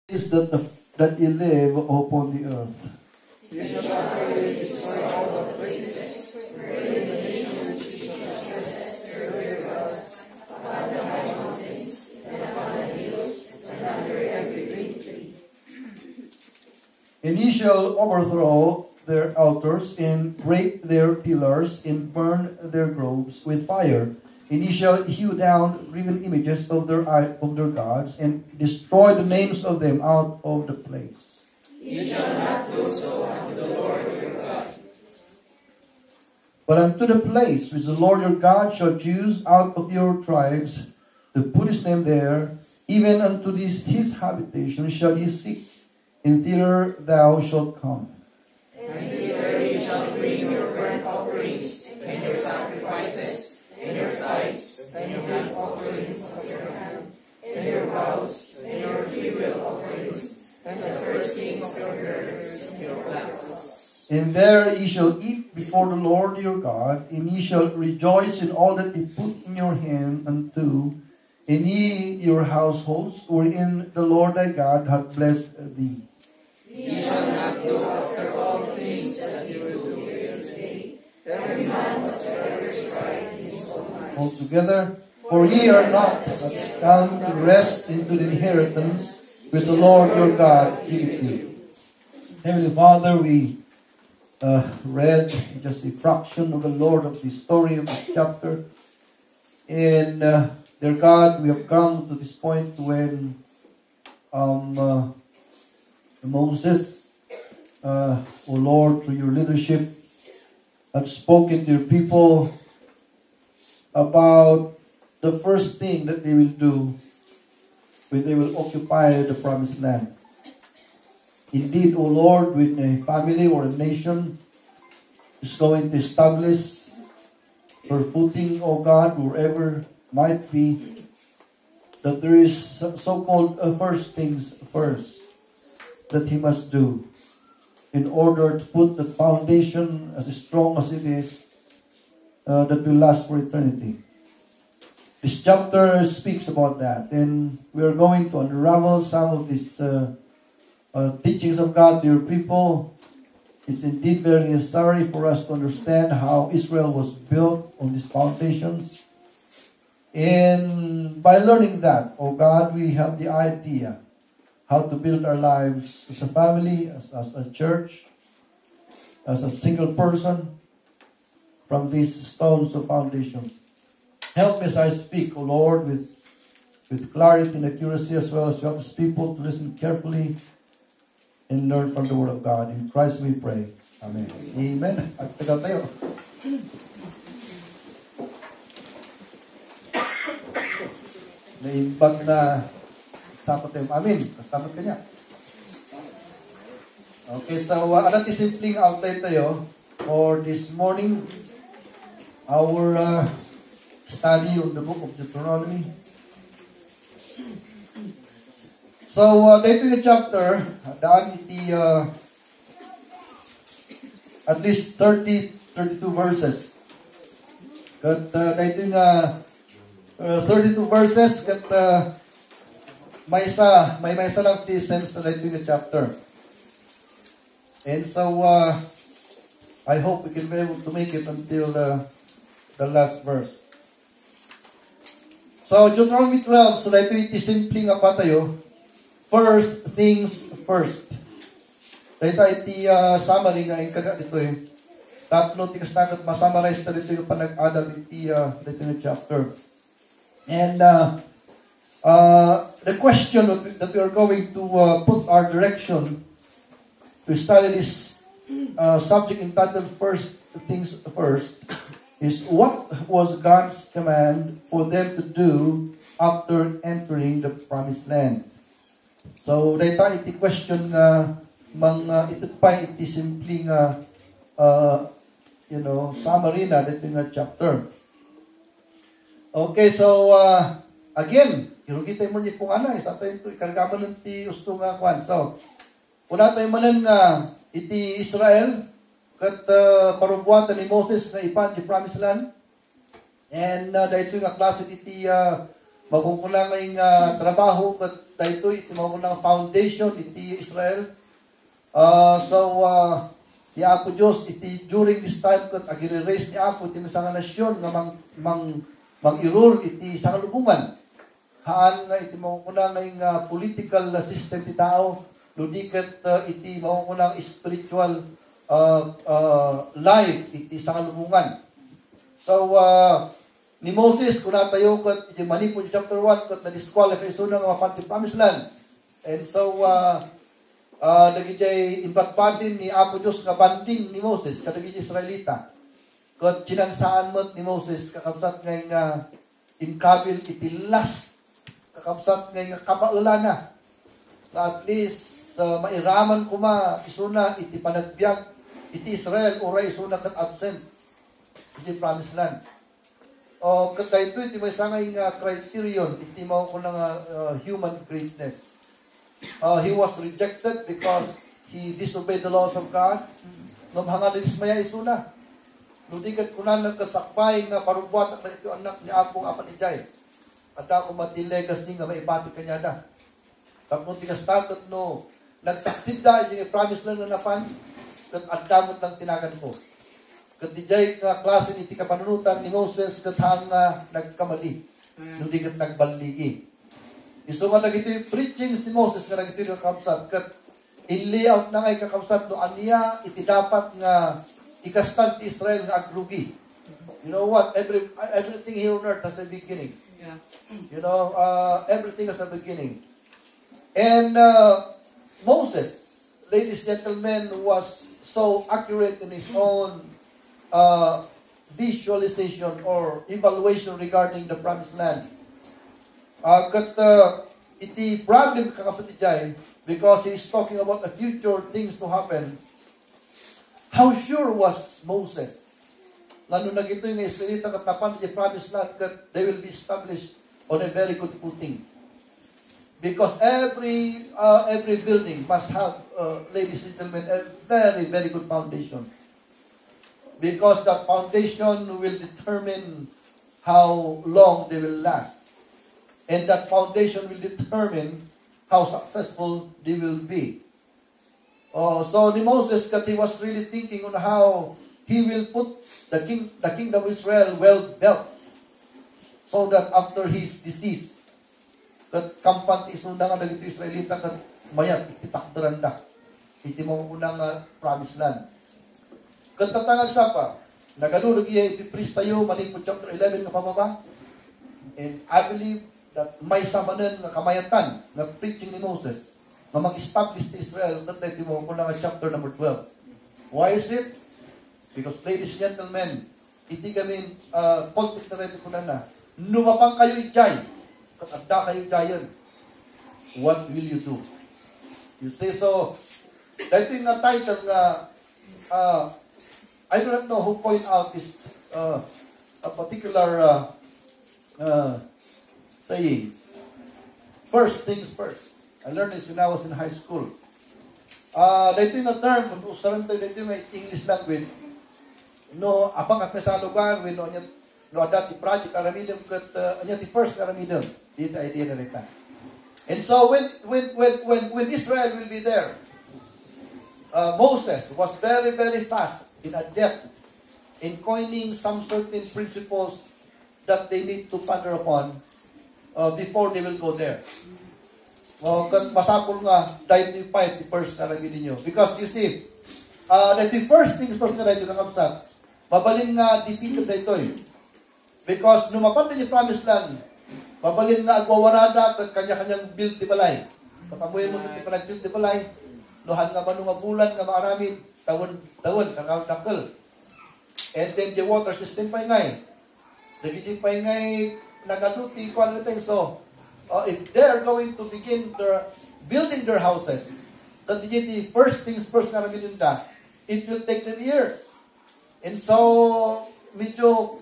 is that you live upon the earth. You shall utterly destroy all the places wherein the nations shall possess their gods, upon the high mountains, and upon the hills, and under every green tree. And ye shall overthrow their altars, and break their pillars, and burn their groves with fire. And ye shall hew down graven images of their gods, and destroy the names of them out of the place. Ye shall not do so unto the Lord your God. But unto the place which the Lord your God shall choose out of your tribes to put his name there, even unto his habitation shall ye seek, and thither thou shalt come. And thither ye shall bring your burnt offerings, and your sacrifices, and your tithes, and your drink offerings of your hand, and your vows, and your freewill offerings, and the firstlings of your herds and your flocks. And there ye shall eat before the Lord your God, and ye shall rejoice in all that he put in your hand unto, and ye your households, wherein the Lord thy God hath blessed thee. Ye shall not do after all things that you will do this day. Every man whatsoever is right in his own mind. Altogether, for ye are not come to rest into the inheritance which the Lord your God giveth you. Heavenly Father, we read just a fraction of the Lord of the story of this chapter. And dear God, we have come to this point when Moses, O Lord, through your leadership, have spoken to your people about the first thing that they will do when they will occupy the promised land. Indeed, O Lord, when a family or a nation is going to establish her footing, O God, wherever might be, that there is so-called first things first that he must do in order to put the foundation as strong as it is that will last for eternity. This chapter speaks about that, and we are going to unravel some of these teachings of God to your people. It's indeed very necessary for us to understand how Israel was built on these foundations. And by learning that, oh God, we have the idea how to build our lives as a family, as a church, as a single person, from these stones of foundation. Help me as I speak, O Lord, with clarity and accuracy, as well as help us people to listen carefully and learn from the Word of God. In Christ we pray. Amen. Amen. At tagal tayo. Naimbag na sapat tayo. Amen. Kastamat ka niya. Okay, so alam ti simpleng outline tayo for this morning. Our study of the book of Deuteronomy. So, dito yung chapter, daan iti at least 32 verses. Kat dito yung 32 verses, kat may isa lang iti sense na dito yung chapter. And so, I hope we can be able to make it until the last verse. So, Deuteronomy 12, so dito iti simpleng apa tayo. First things first. Dito iti summary nga yung kada dito eh. Tatlo tikas nagat masummarize na dito yung panag-adal iti dito yung chapter. And the question that we are going to put our direction to study this subject entitled First Things First is what was God's command for them to do after entering the promised land. So, dito iti question nga ito pa iti simpleng summary na dito nga chapter. Okay, so again, irugitay mo niya kung ano, isa tayo ito, ikargaman ng ti usto nga kwan. So, una tayo manan nga iti Israel, kat parubuatan ni Moses na ipan di promised land. And dahito nga klase iti Magkukulang ngayong trabaho kat dayto iti magkulang foundation iti Israel. Ti Apo Dios iti during this time kat agire-raise ni Apo iti mga nasyon nga mag-irule iti sangalubungan. Haan nga iti magkulang ngayong political system ti tao, ludikat iti magkulang spiritual life iti sangalubungan. So, ni Moses, kung natayo kat, iti Manipur chapter 1, kat na-disqualify suna nga mapanti promised land. And so, nagijay imbatbatin ni Apo Diyos nga banding ni Moses, katagijay Israelita. Kat sinansaan mo't ni Moses, kakabsat ngay nga inkabil iti last, kakabsat ngay nga kabaula na. At least, mairaman kuma, isuna iti panagbiag, iti Israel, oray isuna kat absent. Iti promised land. O katay ito, iti may sangay nga criterion, iti mo ko ng human greatness. He was rejected because he disobeyed the laws of God. Namhangan din ismaya isuna. Ludikat ko na nagkasakbay nga parubuat ang anak ni Apong apan ijay. At ako matilegacy nga maibati kanya na. Tapos tigas takot no, nagsaksidda yung promise lang na napan, kat adamot lang tinagan ko. Katijay nga klase ni iti kapanunutan ni Moses katang nagkamali. Hindi kat nagbaligi. Iso nga nagito yung preachings ni Moses nga nagito yung kakabsat. Kat in-layout na nga yung kakabsat no aniya iti dapat nga ikastag ti Israel nga agrugi. You know what? Everything here on earth has a beginning. Yeah. You know, everything has a beginning. And Moses, ladies and gentlemen, was so accurate in his own visualization or evaluation regarding the promised land. Iti problem kakapsat ijay because he's talking about the future things to happen. How sure was Moses? Ngano nagito yung Israelita katapan iti promised land that they will be established on a very good footing. Because every building must have, ladies and gentlemen, a very, very good foundation. Because that foundation will determine how long they will last. And that foundation will determine how successful they will be. So ni Moses, he was really thinking on how he will put the kingdom of Israel well built. So that after his decease, kat kampan isunda nga dagito Israelita kat mayat ititakdaran da. Iti mo unang promised land. Kantatangag sapa, nagadulog iya ipipris tayo, manipod chapter 11 nga pababa. And I believe that may samanan nga kamayatan nga preaching ni Moses na mag-establish ti Israel that iti mo ko nga chapter number 12. Why is it? Because ladies and gentlemen, iti kami context na rin ko na numapang kayo ijay, katagda kayo ijayan. What will you do? You say so, dahil yung title nga I do not know who point out this a particular saying. First things first. I learned this when I was in high school. Dito yung term, kung usaran tayo dito yung English language, no, apang at sa lugar, no, adat, project aramidum, kat, the first aramidum, dito idea na rin. And so, when Israel will be there, Moses was very, very fast in adept in coining some certain principles that they need to ponder upon before they will go there. Masapol nga, dahil ni fight, the first na rami ninyo. Because you see, the first things first na dahil yung kakapsat, mabalin nga defeated na ito eh. Because numapan na yung promised land, mabalin nga agwawarada at kanya-kanyang build di balay. Kapamuhin mo ito panag-build di balay, luhan nga manong bulan nga maaramid, tawon, kakakakal. And then the water system pa ngay. Nagiging pa ngay, nagaluti, quality. So, if they're going to begin building their houses, the first things first na namin yun it will take them years. And so, medyo,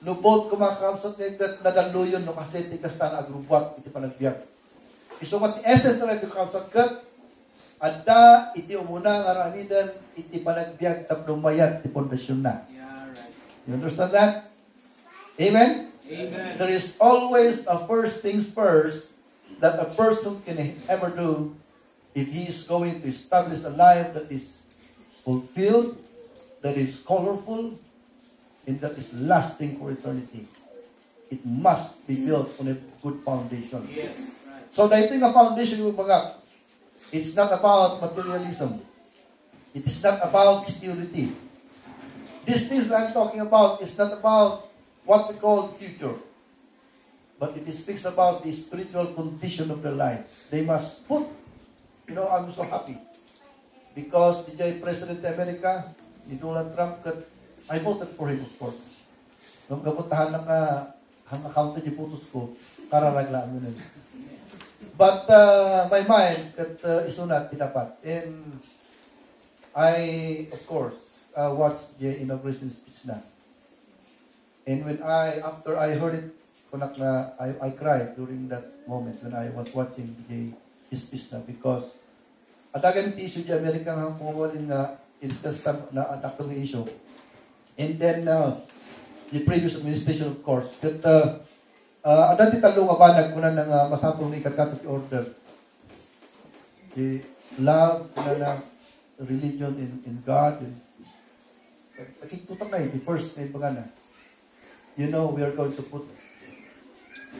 lubot kumakamsat na daluyon no kasi tikas na agrubwat iti panagbiag. Isumat essence na ito kamsat kat adda iti umuna nga ramidan iti panagbiag tapno mayat ti pundasyon na. Yeah, right. You understand that? Amen? Amen. There is always a first things first that a person can ever do if he is going to establish a life that is fulfilled, that is colorful, and that is lasting for eternity. It must be built on a good foundation. Yes, right. So dating a foundation yung mga, it's not about materialism. It is not about security. These things that I'm talking about is not about what we call future. But it speaks about the spiritual condition of their life. They must put, I'm so happy. Because the President of America, ni Donald Trump, I voted for him, of course. Nung kaputahan ng ang account niya putos ko, kararaglaan mo na. But my mind, isunat, tinapat. And I, of course, watched the inauguration speech na. And after I heard it, I cried during that moment when I was watching his speech na because adagan ti issue di Amerika nga pumawalin na i-discuss na atakto ng issue. And then, the previous administration, of course, that adan ti talo nga banag kuna ng masapong ni Catholic order. The love na religion in God. Nakikitutak na the first na ibagana. We are going to put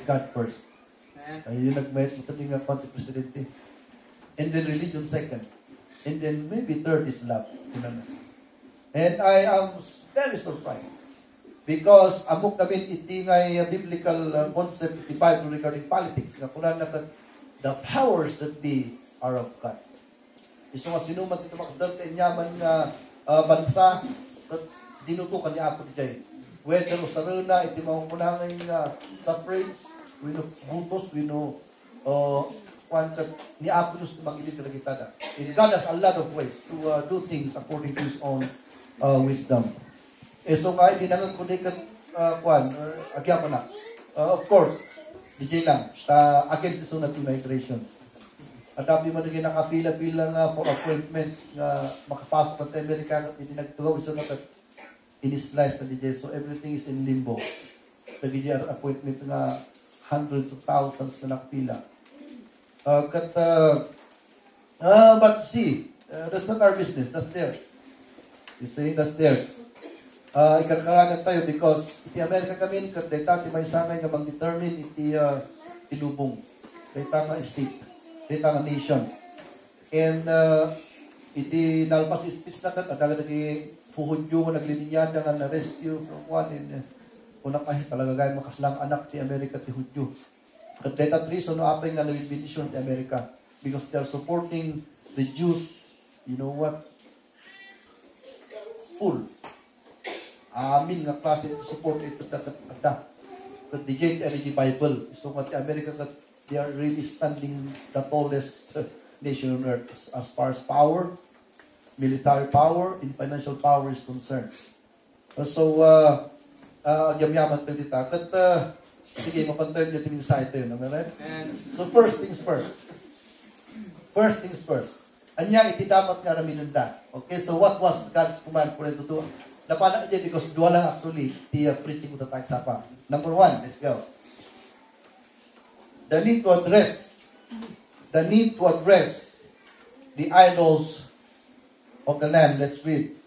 God first. Yun nagmayat mo tabi nga konti presidente. And then religion second. And then maybe third is love. And I am very surprised. Because amok namin iti ngay biblical concept iti Bible regarding politics. Nga kuna na the powers that be are of God. Iso nga sinuman ito makadal ka inyaman nga bansa at dinutukan niya ako di whether o saruna, iti makunangay nga suffrage, wino butos, wino ni Apo Diyos mag-ilit na kita na. And God has a lot of ways to do things according to His own wisdom. So nga, hindi naman kundi agya pa na. Of course, DJ lang, against the sunat immigration. At dami man naging nakapila-pila nga for appointment na makapasok ng Amerika at hindi nagtugaw isa na in-slice na DJ. So everything is in limbo. Sa DJ appointment nga hundreds of thousands na nakapila. But see, that's not our business. That's theirs. He's saying that's theirs. Ikarkarangan tayo because iti Amerika kami, data ti may sangay nga mag-determine iti ilubong. Data nga state. Data nga nation. And iti nalpas speech na kat, adaga nagi puhudyo nga naglininyada nga na-rescue from one in unang talaga gaya makaslang anak ti Amerika ti Hudyo. At data reason no apay nga nabibindisyon ti Amerika because they're supporting the Jews, you know what? Full. Amin nga klase support ito tata. Kat the JLG Bible. So nga ti Amerika kat they are really standing the tallest nation on earth as far as power, military power, and financial power is concerned. So, yaman tayo dito. Kat, sige, mapantay niyo yung insight tayo. Right? So, first things first. First things first. Anya, iti dapat nga raminunda. Okay, so what was God's command for them to do? Napana niya because dua lang actually, the preaching ko tatag sapa. Number 1, let's go. The need to address the idols of the land. Let's read.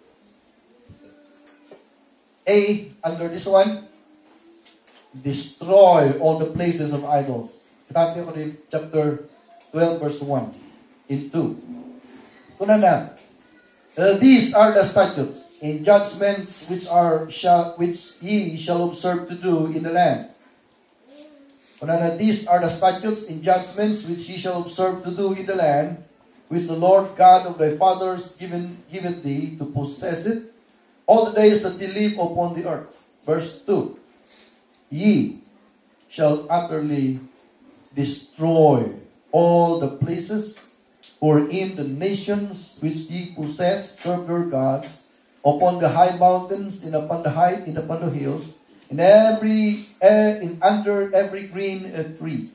A, under this one, destroy all the places of idols. Kita ko rin chapter 12 verse 1 in 2. Kuna na, these are the statutes and judgments which ye shall observe to do in the land. Kuna na, these are the statutes and judgments which ye shall observe to do in the land, which the Lord God of thy fathers giveth thee to possess it, all the days that ye live upon the earth. Verse 2. Ye shall utterly destroy all the places wherein the nations which ye possess serve their gods, upon the high mountains, and upon the hills, in under every green tree.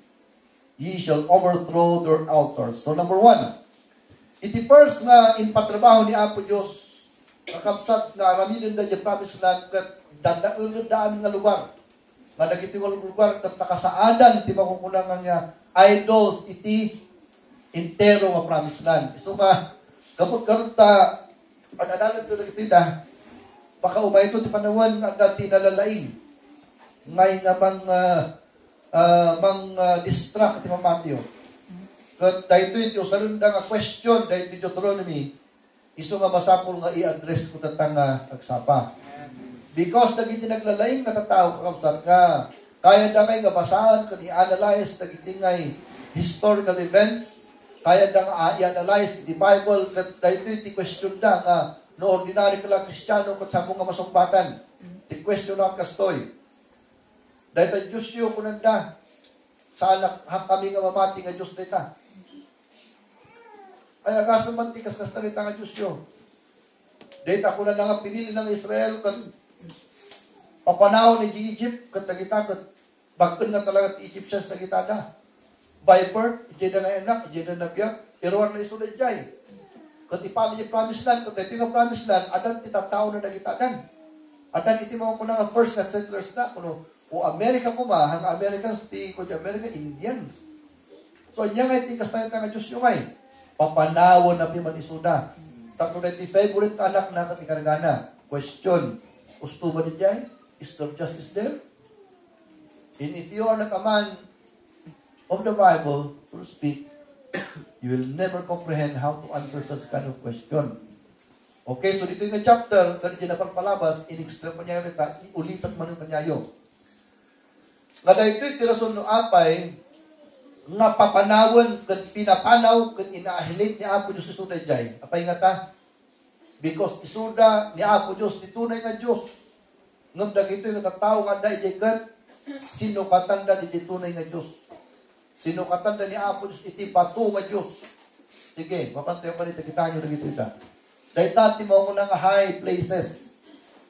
Ye shall overthrow their altars. So number 1, iti first nga in patrabaho ni Apo Diyos, kakapsat nga raminin na yung promised land kat dadaulod daan nga lugar. nga dagiti lugar kat nakasaadan ti makukulangan nga idols iti intero nga promised land. So nga kapag karon ta pag-adalan to dagiti da baka umay ito ti panahon nga dati nalalain ngay nga distract ti Matthew. Kat dahito ito sarunda nga question dahito Deuteronomy iso nga masapol nga i-address ko tatang agsapa. Because dagiti naglalaing nga tatao kakabsat nga kaya da ngay nga basahan kan i-analyze dagiti ngay historical events, kaya da nga i-analyze the Bible kat dahito iti question da nga no ordinary ka lang Kristiyano kat sabong nga masumbatan. Ti question na kastoy. Dahito Diyos yu kunanda sa anak kami nga mamati nga Diyos dita. Kaya kasumanti kas nastalita nga Diyos yun. Data ko na nga pinili ng Israel kat papanaw ni Egypt kat nagita kat bakit nga talaga Egyptians nagita na. By birth, ijay na nga anak, ijay na nabiyak, pero na iso na ijay. Kat ipali yung promised land, kat ito yung promised land, adan titatao na nagita dan. Adan iti mga ko na nga first na settlers na, kuno, o Amerika ko ma, hang Americans, ti ko di America, Indians. So, niya nga iti kastalita nga Diyos yung ay. Papanawon na piman isuda. Takto na iti favorite anak na katikaragana. Question. Gusto ba ni Jai? Is there justice there? And if you are not a man of the Bible, so to speak, you will never comprehend how to answer such kind of question. Okay, so dito yung chapter, kaya dyan na palabas, in-explain pa niya rin, iulipat man yung kanyayo. Nga dahil ito'y tirason no apay, nga papanawon ken pinapanaw ken inaahilit ni Apo Dios isuda jay. Apay nga ta? Because isuda ni Apo Dios ti tunay nga Dios. Ngem dagito nga tawo nga dai jay ket sino katanda ni tunay nga Dios. Sino katanda ni Apo Dios iti patu nga Dios. Sige, mapantayo pa dito kita nyo dagito ita. Dayta ti mo nga high places.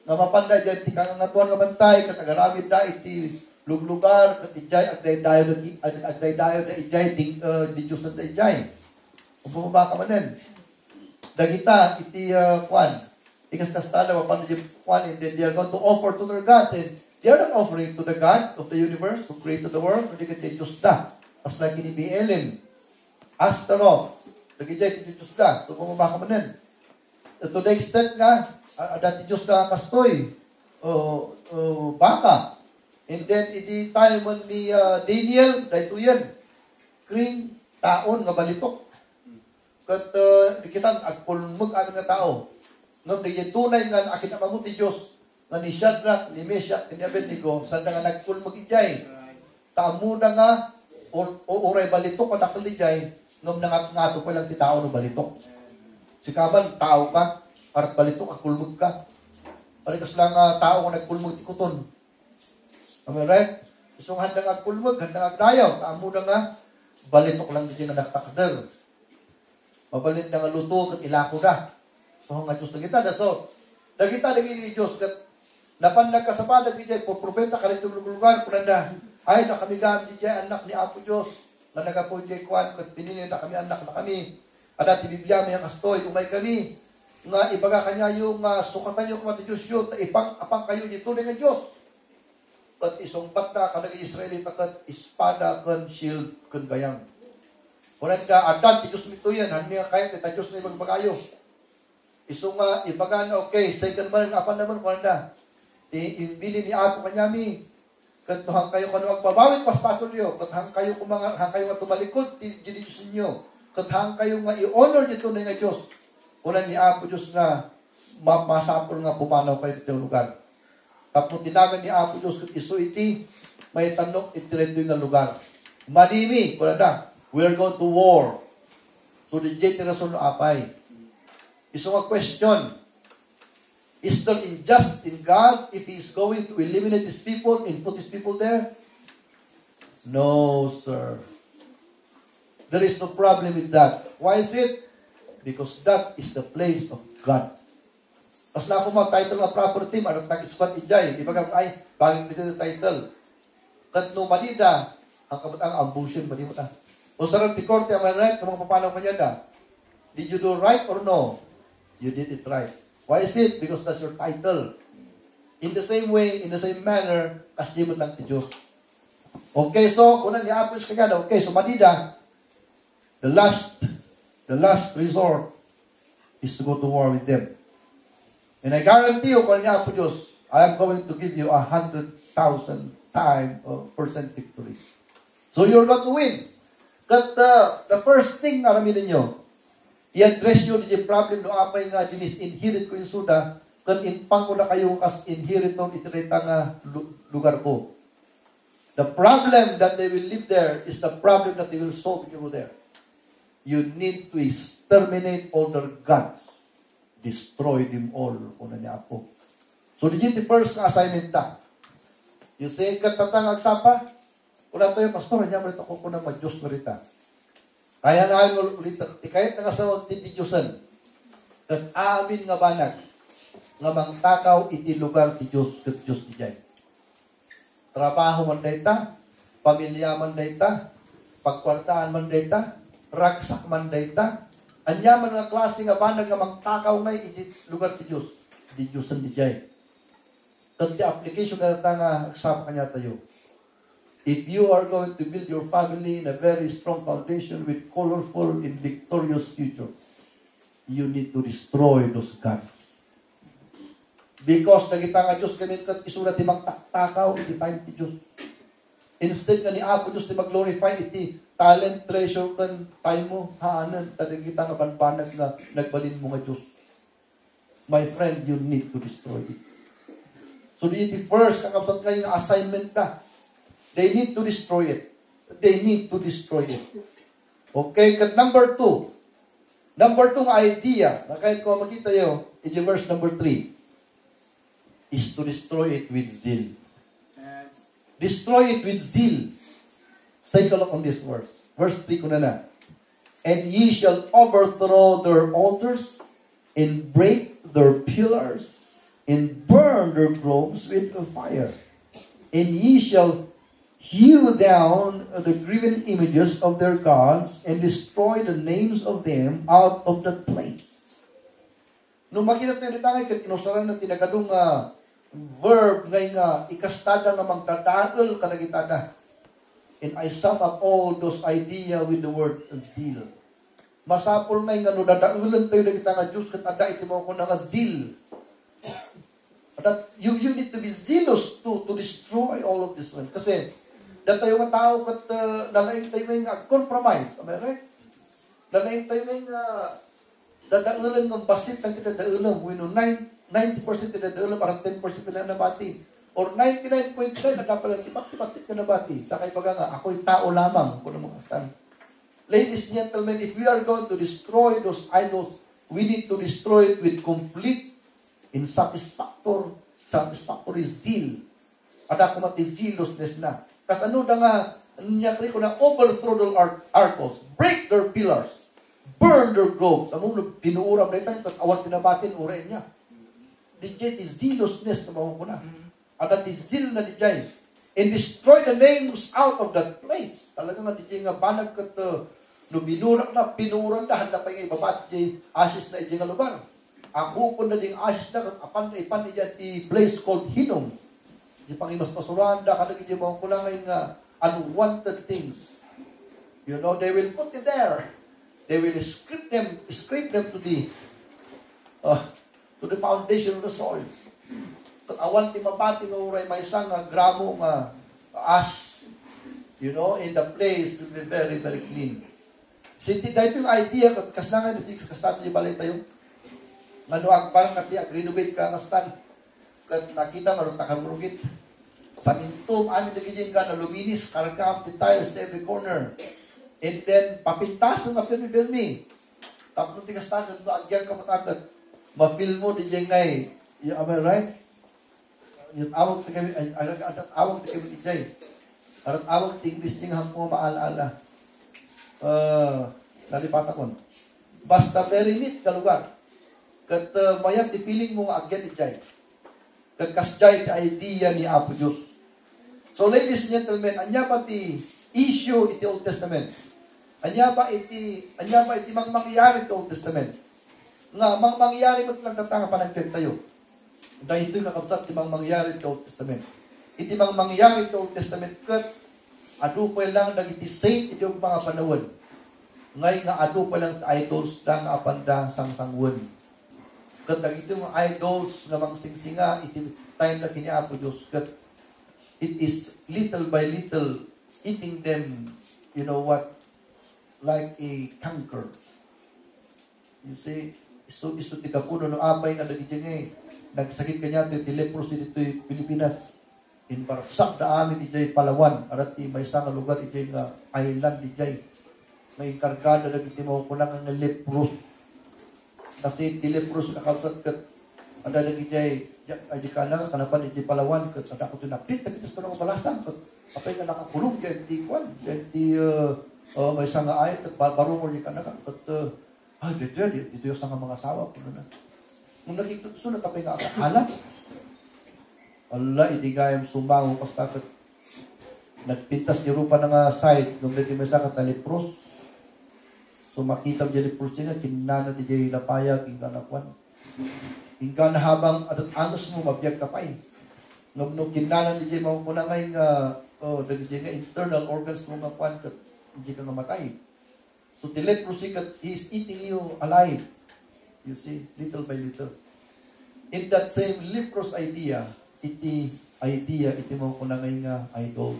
Nga mapanda jay ti kangangatuan nga bantay ket agaramid da iti lugar kat ijay agdaydayo na ijay di Diyos na ijay. Kung bumaba ka manen. Dagita iti kwan. Ikas kastada wapan di kwan and then they are going to offer to their gods and they are not offering to the God of the universe who created the world. Hindi ka ti Diyos da. As like ini Bielim. Astaroth. Dagijay ti Diyos da. So bumaba ka manen. To the extent nga dati Diyos da kastoy baka. And then, iti tayo man ni Daniel, dahil yan, kring taon nga balitok. Kat, kita, agpulmug amin nga tao. Ngam, di tunay nga, akin na mamuti Diyos, nga ni Shadrach, ni Meshach, ni Abednego, saan nga nagpulmug ijay. Tamo na nga, uray balitok, patakal ijay, ngam nangat-ngato pa lang ti tao no balitok. Sikaban, tao ka, arat balitok, agpulmug ka. Parikas lang tao nga nagpulmug ti kuton. Am I right? Isong handang agpulmag, handang agdayaw. Tamo na nga, balitok lang din nga naktakder. Mabalit na nga luto kat ilako na. So, nga Diyos na kita. So, dagita ni Diyos kat napanlag ka sa padag ni Diyay, propeta ka rin itong lugar, kunanda, ay, nakamigam ni Diyay, anak ni Apo Diyos, na nagapo Diyay Kwan, kat pinili na kami, anak na kami. At dati Biblia may ang astoy, umay kami. Nga ibaga kanya yung sukatan yung kumati Diyos yun, apang kayo dito na nga Diyos. At isumpat na kanag Israelita kat espada kan shield kan gayang. Kunan ka adan ti Dios mito yan, han niya kaya ti Dios na ibagbagayo. Isong ibaga na okay, second man apan naman kunan da. Ibili ni Apo kanyami. Kat hang kayo kanu agbabawit pas pastor yo, kat hang kayo kumanga hang kayo nga tumalikod ti Dios inyo. Kat hang kayo nga i-honor dito na nga Dios. Kunan ni Apo Dios nga masapol nga pumanaw kayo dito lugar. Tapos tinagan ni Apo Diyos kung iso iti, may tanok itireto yung lugar. Madimi, kung na, we are going to war. So the generation apay. Iso nga question, is there injustice in God if He is going to eliminate His people and put His people there? No, sir. There is no problem with that. Why is it? Because that is the place of God. Tapos na ako mag-title nga property, marang tag-squat ijay. Ibagang ay, bagay dito yung title. Kat no manida, ang kabatang abusion, mali mo ta. O sarang ti korte, am I right? Kamang papanaw kanya da. Did you do right or no? You did it right. Why is it? Because that's your title. In the same way, in the same manner, as di mo lang ti Diyos. Okay, so, kung nag-i-apos ka gana, okay, so manida, the last resort is to go to war with them. And I guarantee you, kung nag-i-apos Diyos, I am going to give you 100,000% victory. So you're going to win. But the first thing na ramin ninyo, i-address nyo the problem no apay nga dinis-inherit ko yung suda, kat inpang ko na kayo kas inheriton itirita nga lugar ko. The problem that they will live there is the problem that they will solve you there. You need to exterminate all their gods. Destroy them all. Una niya po. So, digit the first assignment ta. You say, katatang agsapa, wala tayo, pastor, niya marita ko na mag-Diyos marita. Kaya na ayaw ulit, kahit nga sa di Diyosan, kat amin nga banag, nga mangtakaw iti lugar ti Diyos, kat Diyos di jay. Trabaho man dayta, pamilya man dayta, pagkwartaan man dayta, ragsak man dayta, anya man nga klase nga banag nga mangtakaw ngay iti lugar ti Diyos, di Diyosan di jay. Kat the application na nga agsama kanya tayo. If you are going to build your family in a very strong foundation with colorful and victorious future, you need to destroy those gods. Because nagita nga Diyos ganit kat isulat ti magtakaw iti time ti Diyos. Instead nga ni Apo Diyos ti mag-glorify iti talent, treasure, kan time mo, haanan, tadagita nga banbanag na nagbalin mo nga Diyos. My friend, you need to destroy it. So the first kakapsat kayo nga assignment na. They need to destroy it. They need to destroy it. Okay, kat number 2. Number 2 nga idea, na kahit ko makita yun, in verse number 3, is to destroy it with zeal. Destroy it with zeal. Let's take a look on this verse. Verse 3 ko na. And ye shall overthrow their altars, and break their pillars, and burn their groves with a fire. And ye shall hew down the graven images of their gods, and destroy the names of them out of that place. Nung makita tayo nito ngay, kinusaran na tinagadong verb ngay nga ikastada nga magdadaal kanagitada. And I sum up all those idea with the word zeal. Masapol ngay nga no dadaulan tayo nagita nga Diyos kat ada iti mo ko na nga zeal. That you need to be zealous to destroy all of this one. Kasi datayo nga tao kat dalaing tayo nga compromise. Am I right? Dalaing tayo nga dadaulan ng basit ng kita daulan. We know 90% na daulan, parang 10% na nabati. Or 99.9 na dapat lang tipak-tipak ka nabati. Sa kaibaga nga, ako'y tao lamang. Kung mga stand. Ladies and gentlemen, if we are going to destroy those idols, we need to destroy it with complete and satisfactory zeal. Ada ko mati zealousness na. Kasi ano na nga, niya ko na overthrow their arcos, break their pillars, burn their groves. Ano pinuuram na ito, at awan pinabatin, urain niya. DJ is zealousness na mga ko na. At that is zeal na DJ. And destroy the names out of that place. Talaga nga DJ nga banag kat no binurak na, pinuuram na, handa pa yung ibabat DJ ashes na DJ nga lugar. Ako po na ding ashes na, apan niya ti place called Hinnom. Di pangimas pasuran da, kada DJ mga kulangay nga unwanted things. You know, they will put it there. They will scrape them to the foundation of the soil. At awan ti mapati nga uray may isang gramo nga ash, you know, in the place will be very, very clean. Sinti, dahil yung idea, kaslangan ito, kastan yung balay tayo, nga nuag parang renovate ka kastan, kat nakita marunong takamurugit. Sa mintum, amin nagiging ka na luminis, karagam, the tiles in every corner. And then, papintas ng mapilmi. Tapos nung tigastan, agyan ka matagat, mapil mo, di dyan ngay, am I right? Yung awag na kami, awag na kami ijay. Arat awag na English niya hanggang maalaala. Nalipata ko. Basta very neat ka lugar. Kat mayat di feeling mo nga agyan ijay. Kat kasjay ka idea ni Apo Diyos. So ladies and gentlemen, anya ba ti issue iti Old Testament? Anya ba iti mangyayari iti Old Testament? Nga mangyayari mo lang tatanga panagpeg tayo. Dahil ito'y kakabsat timang mangyari sa Old Testament. Iti mang mangyari sa Old Testament kat adu pa lang dagiti saint iti mga panawon. Ngay nga adu pa lang idols dang apanda sangsangwen. Kat dagiti mga idols nga mangsingsinga iti time na kiniapo Diyos kat it is little by little eating them, you know what, like a canker. You see, iso ti kapuno no apay nga dagiti ngay nagsakit kanya ti leprosy dito Pilipinas. In parsak da amin ijay Palawan, arat ti may isang lugar ijay nga island ijay. May kargada dagiti mo kunang nga lepros. Kasi ti lepros nakabsat kat ada lagi jay aji kana kanapan ijay Palawan kat ada ko tinapit tapos ko balasang kat apay nga nakakulong jay ti kwan jay ti may isang nga ayat at baro mo di kana kat dito yung sang mga asawa ko na. Nung nakikita ko na tapay nga ala. Allah, hindi gayam sumango basta kat nagpintas niyo rupa ng side nung naging may sa katalipros. So makita mo dyan lepros niya, kinana di jay lapaya, kinana kwan. Hingga na habang anos mo, mabiyag ka pa eh. Nung kinana di jay makukunan ngayon nga internal organs mo nga kwan, kat hindi ka namatay. So the leprosy kat he is eating you alive. You see, little by little. In that same leprous idea, iti mo ko na ngayon nga idol.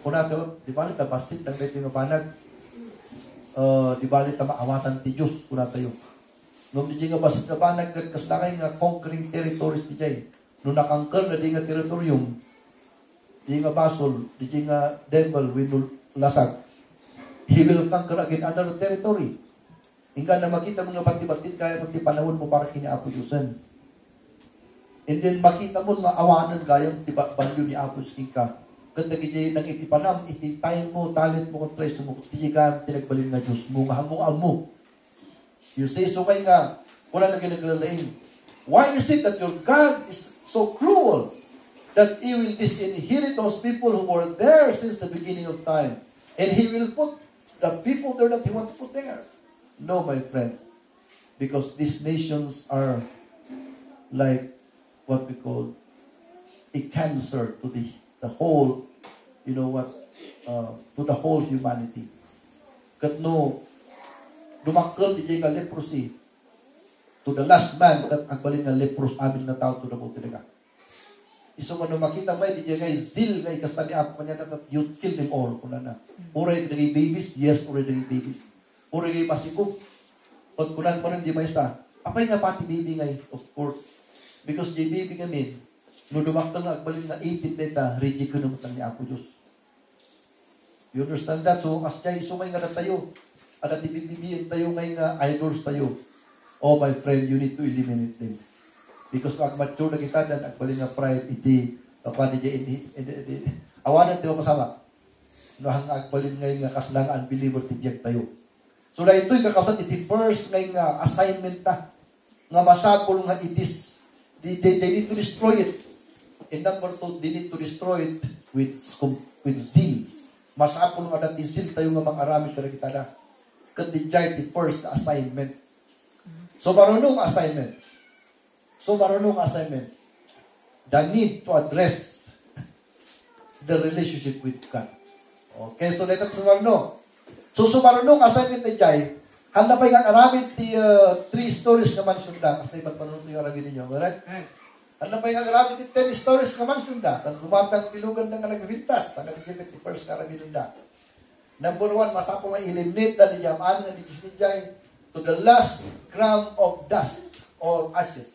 Kuna to, di ba ta basit ng dito nga banag, di ba ta maawatan ti Diyos, kuna tayo. Nung di nga basit na banag, kaslakay nga conquering territories di jay. Nung nakangker na di nga teritorium, di nga basol, di nga devil, will lasag. He will conquer again another territory. Hingga na makita mo nga bati-batit kaya magtipanahon mo para kiniapo Diyosan. And then makita mo nga awanan gayang banyo ni Apos Ika. Kanda gijay nang itipanam, iti time mo, talent mo, kontres mo, tiyigan, tinagbalin nga Diyos mo, nga hamuang mo. You say, so kaya nga, wala na ginaglalain. Why is it that your God is so cruel that He will disinherit those people who were there since the beginning of time? And He will put the people there that He wants to put there? No, my friend. Because these nations are like what we call a cancer to the whole, you know what, to the whole humanity. Kat no, dumakkel di nga leprosy to the last man kat agbalin nga lepros amin na tao to the buti nga. Iso man makita may di nga zil nga ikasta ni apo kanya kat you kill them all kuna na. Uray diri babies, yes, uray diri babies. Uray diri masiko. Pag kunan pa rin di may isa. Apay nga pati baby ngay, of course. Because di baby ngamin, no dumaktal nga agbalin nga 18 data, reject ko naman ni Apo Diyos. You understand that? So, as jay, so may nga na tayo. At bibibiyin tayo ngay nga idols tayo. Oh, my friend, you need to eliminate them. Because kung mature na kita, dan agbalin nga pride, iti, kapag di awanan tayo kasama. No, hang agbalin ngay nga kaslang unbeliever, tibiyag tayo. So, na ito'y kakasat, iti first ngay nga assignment ta, nga masapol nga itis. They need to destroy it. And number 2, they need to destroy it with zeal. Masapol nga dati zeal tayo nga mag-arami kita na. Kadijay the first assignment. So marunong assignment. The need to address the relationship with God. Okay, so let us marunong. So marunong assignment na jay, handa pa yung aramid ti 3 stories nga mansunda. Kasi iba't panunod yung aramid ninyo. Alright? Handa pa yung aramid ti 10 stories nga mansunda. Kan gumatang pilugan ng nagvintas. Ang nagigipit ti first nga aramid nunda. Number 1, masapo nga eliminate na ni Yaman nga ni Diyos ni Jai to the last gram of dust or ashes.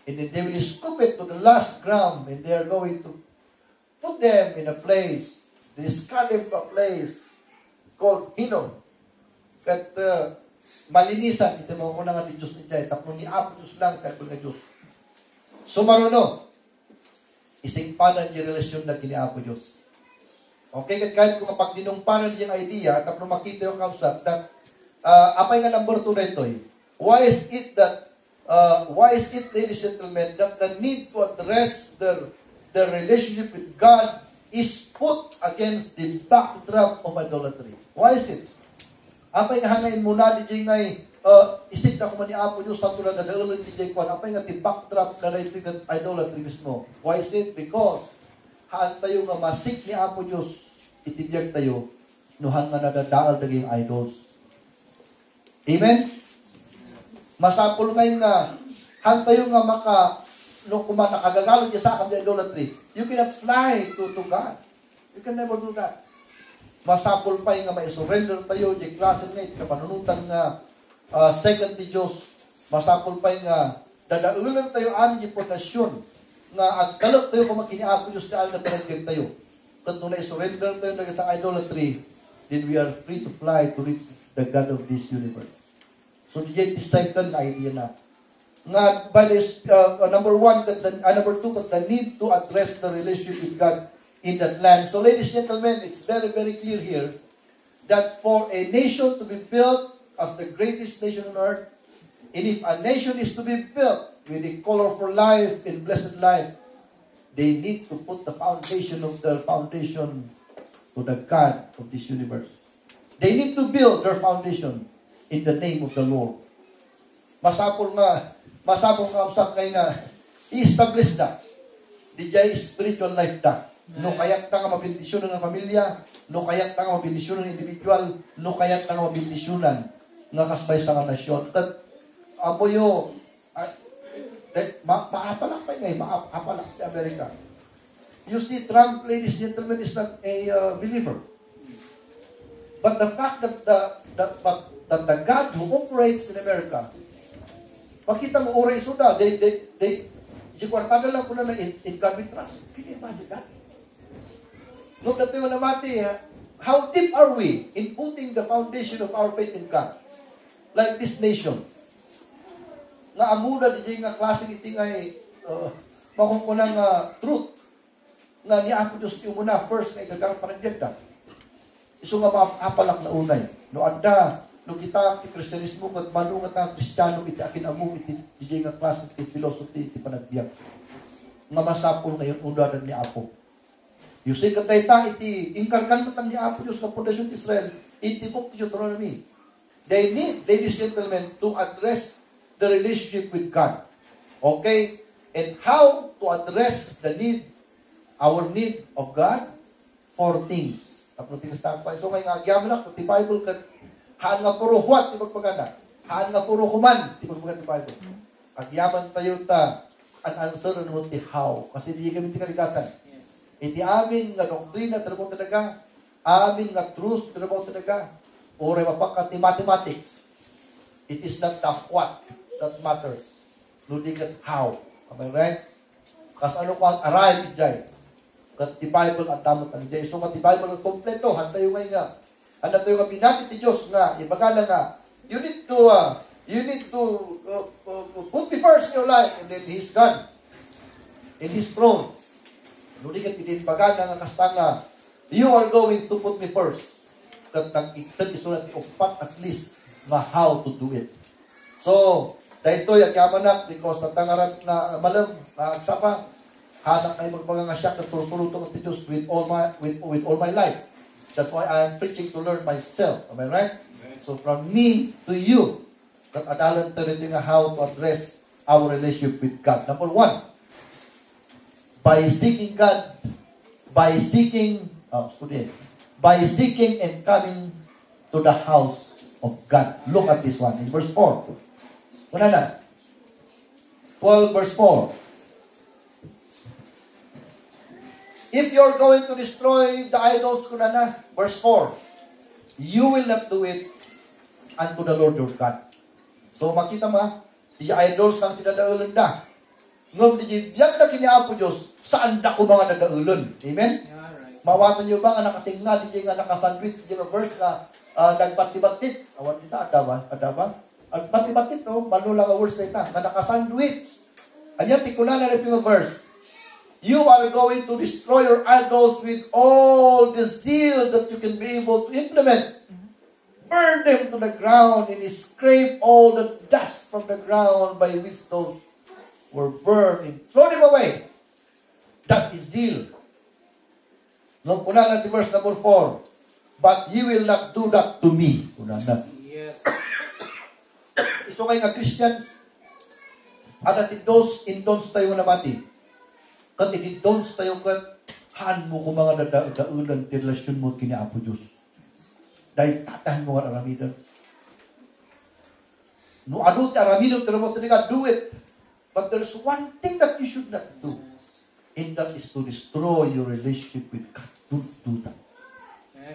And then they will scoop it to the last gram and they are going to put them in a place, discard them to a place called Hinnom. Kat malinisan, ito mo ko na nga di Diyos ni Jai, tapos ni Apo Diyos lang, tapos nga Diyos. So maruno, ising panan yung relasyon na kini Apo Diyos. Okay, kahit kung kapag dinungpanan yung idea, tapos makita yung kausap, that, apay nga number 2 na ito eh. Why is it, ladies and gentlemen, that the need to address the relationship with God is put against the backdrop of idolatry? Why is it? Apay nga hangayin muna di ngay, is it makita ko man ni Apo Diyos sa tulad na daulon ni Jay Kwan, apay nga ti-backdrop na rin ito yung idolatry mismo. Why is it? Because haan tayo nga masik ni Apo Diyos, itibiyag tayo, nuhan nga nadadaal daging idols. Amen? Masapol ngayon nga, haan tayo nga no kung nakagagalod niya sa akam the idolatry, you cannot fly to God. You can never do that. Masapol pa yung nga may-surrender tayo, yung klase nga, ikapanunutan nga, second ni Diyos, masapol pa yung nga, dadaulan tayo amin yung pundasyon, nga agkalot tayo kung makiniapo Diyos na amin na pinagkag tayo. Kat nung na-surrender tayo na sa idolatry, then we are free to fly to reach the God of this universe. So, the second idea na. Nga, by this, number two, the need to address the relationship with God in that land. So, ladies and gentlemen, it's very, very clear here that for a nation to be built as the greatest nation on earth, and if a nation is to be built with a colorful life and blessed life, they need to put the foundation of their foundation to the God of this universe. They need to build their foundation in the name of the Lord. Masapol nga usap kayo nga, i-establish na, di jay spiritual life na. No kayak ta nga mabindisyonan ng pamilya, no kayak ta nga mabindisyonan ng individual, no kayak ta nga mabindisyonan nga kasbay sa nga nasyon. At amo yo, maapalak pa ngayon, maapalak sa Amerika. You see, Trump, ladies and gentlemen, is not a believer. But the fact that the God who operates in America, makita mo oray suda, they kwartada lang po na in God we trust. Can you imagine that? Look at tayo namati, how deep are we in putting the foundation of our faith in God? Like this nation. Nga amuna di nga klase iti ngay makukunang truth nga niya ako Diyos yung muna first nga igagarap panagdagdag. Iso nga maapalak na unay. No anda, no kita ti Kristyanismo kat manungat ang Kristiyano iti akin among iti di nga klase iti philosophy iti panagbiag. Nga masapol ngayon unadan ni Apo. You see katay ta iti inkarkanatan ni Apo Diyos ng Pundasyon ti Israel iti book ti Deuteronomy. They need, ladies and gentlemen, to address the relationship with God. Okay? And how to address the need, our need of God? 4 things. Tapos tinastang pa. So ngayon nga, agyaman na, ti Bible kat haan nga puro huwat, ti pagpagana. Haan nga puro kuman, ti pagpagana ti Bible. Agyaman tayo ta, an answer no ti how. Kasi di kami ti kaligatan. Iti amin nga doktrina, trabaho talaga. Amin nga truth, trabaho talaga. Oray mapakat ti mathematics. It is not the what that matters. Ludi kat how. Am I right? Kas ano ko ang arrive ijay. Kat ti Bible ang damot ang ijay. So kat ti Bible ang kompleto. Hantayo ngay nga. Handa tayo nga binati ti Diyos nga. Ibagala nga. You need to put me first in your life. And then He's God. In His throne. Ludi kat itinbagala nga kasta nga. You are going to put me first. Kat nag-iktan isulat ti upat at least na how to do it. So, dahito yung yamanak because natangaran na malam na agsapa hanak ay magpagangasyak at turutulutong at Diyos with all my life. That's why I'm preaching to learn myself. Am I right? So from me to you, that adalan ta rin nga how to address our relationship with God. Number 1, by seeking and coming to the house of God. Look at this one in verse 4. Una na. 12 verse 4. If you're going to destroy the idols, kuna na, verse 4, you will not do it unto the Lord your God. So makita ma, di idols kang tinadaulan na. Ngam di biyag na kiniapo Diyos, saan da ko mga nadaulan? Amen? Mawatan nyo ba nga nakatingna, di nga nakasandwich, di nga verse na nagpatibatit. Awan dita, ada ba? Nagpatibatit, no? Manulang ang words na ita. Nga nakasandwich. Anya, tikunan na rin yung verse. You are going to destroy your idols with all the zeal that you can be able to implement. Burn them to the ground and scrape all the dust from the ground by which those were burned and throw them away. That is zeal. Nung kuna na verse number 4, but you will not do that to me. Kuna na. Yes. iso nga Christians, at itidons, indons tayo na mati. Kat itidons tayo kat, haan mo kung mga dadaulan, relasyon mo kini Apo Diyos. Dahil tatahan mo nga aramidan. No, ano ti aramidan, pero mo talaga, do it. But there's one thing that you should not do. And that is to destroy your relationship with God. Don't do that.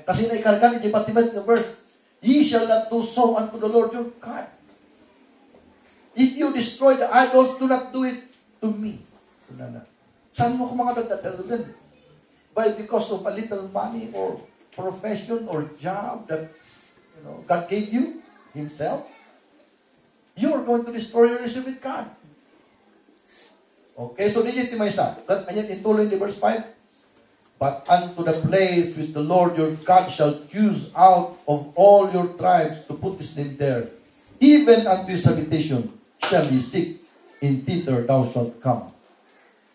Kasi naikarga ni Patimat na verse, ye shall not do so unto the Lord your God. If you destroy the idols, do not do it to me. Saan mo kung mga dadaulan? Because of a little money or profession or job that God gave you Himself, you are going to destroy your relationship with God. Okay, so digit may isa. Ayan, ituloy ni verse 5. But unto the place which the Lord your God shall choose out of all your tribes to put His name there, even unto His habitation shall ye seek, in thither thou shalt come.